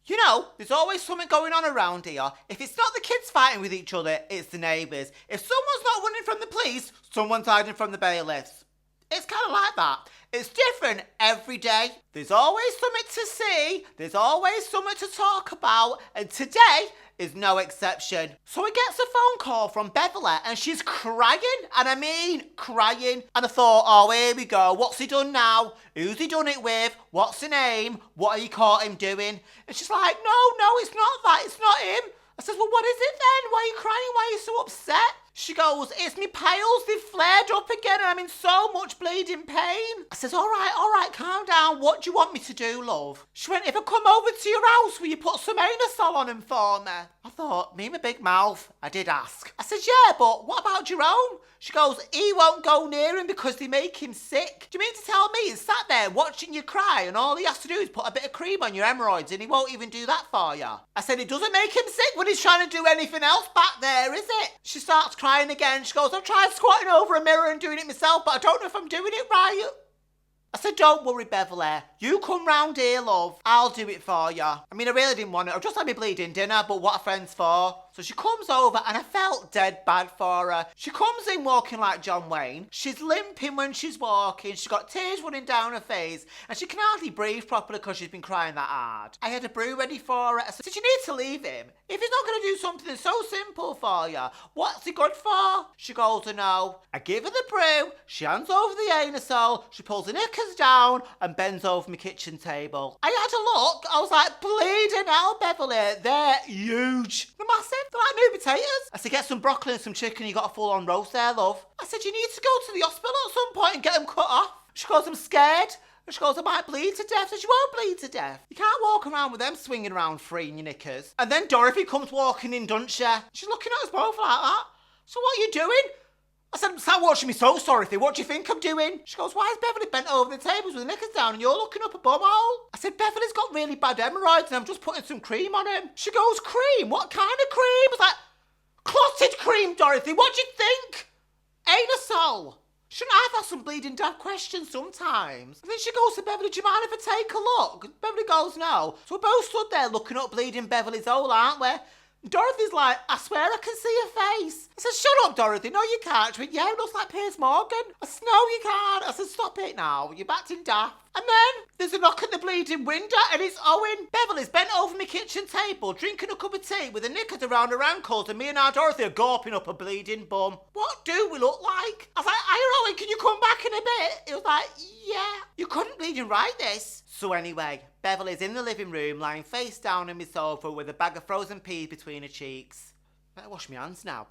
You know, there's always something going on around here. If it's not the kids fighting with each other, it's the neighbours. If someone's not running from the police, someone's hiding from the bailiffs. It's kind of like that. It's different every day. There's always something to see. There's always something to talk about. And today is no exception. So he gets a phone call from Beverley and she's crying. And I mean crying. And I thought, oh, here we go. What's he done now? Who's he done it with? What's the name? What have you caught him doing? And she's like, no, it's not that. It's not him. I said, well, what is it then? Why are you crying? Why are you so upset? She goes, it's me piles, they've flared up again and I'm in so much bleeding pain. I says, all right, calm down. What do you want me to do, love? She went, if I come over to your house, will you put some aerosol on him for me? I thought, me and my big mouth, I did ask. I said, yeah, but what about your own? She goes, he won't go near him because they make him sick. Do you mean to tell me he's sat there watching you cry and all he has to do is put a bit of cream on your hemorrhoids and he won't even do that for you? I said, it doesn't make him sick when he's trying to do anything else back there, is it? She starts crying again. She goes, I've tried squatting over a mirror and doing it myself, but I don't know if I'm doing it right. I said, don't worry, Beverley. You come round here, love. I'll do it for you. I mean, I really didn't want it. I've just had my bleeding dinner, but what are friends for? So she comes over and I felt dead bad for her. She comes in walking like John Wayne. She's limping when she's walking. She's got tears running down her face. And she can hardly breathe properly because she's been crying that hard. I had a brew ready for her. I said, you need to leave him. If he's not going to do something so simple for you, what's he good for? She goes, oh no. I give her the brew. She hands over the aerosol. She pulls the knickers down and bends over my kitchen table. I had a look. I was like, bleeding hell, Beverley. They're huge. They're massive. They're like new potatoes. I said, get some broccoli and some chicken. You got a full-on roast there, love. I said, you need to go to the hospital at some point and get them cut off. She goes, I'm scared. And she goes, I might bleed to death. I said, you won't bleed to death. You can't walk around with them swinging around free in your knickers. And then Dorothy comes walking in, doesn't she? She's looking at us both like that. So what are you doing? I said, stop watching me so, Dorothy. What do you think I'm doing? She goes, why is Beverley bent over the tables with the knickers down and you're looking up a bumhole? I said, Beverley's got really bad hemorrhoids and I'm just putting some cream on him. She goes, cream? What kind of cream? I was like, clotted cream, Dorothy. What do you think? Aerosol. Shouldn't I have asked some bleeding daft questions sometimes? And then she goes to Beverley, do you mind if I take a look? Beverley goes, no. So we're both stood there looking up bleeding Beverley's hole, aren't we? Dorothy's like, I swear I can see your face. I said, shut up, Dorothy. No, you can't. She went, yeah, it looks like Piers Morgan. I said, no, you can't. I said, stop it now. You're acting daft. And then there's a knock at the bleeding window and it's Owen. Beverley's bent over my kitchen table, drinking a cup of tea with the knickers around her ankles and me and our Dorothy are gawping up a bleeding bum. What do we look like? I was like, hiya, Owen, can you come back in a bit? He was like, yeah. You couldn't bleeding right this. So anyway, Beverley's in the living room, lying face down on my sofa with a bag of frozen peas between her cheeks. Better wash my hands now.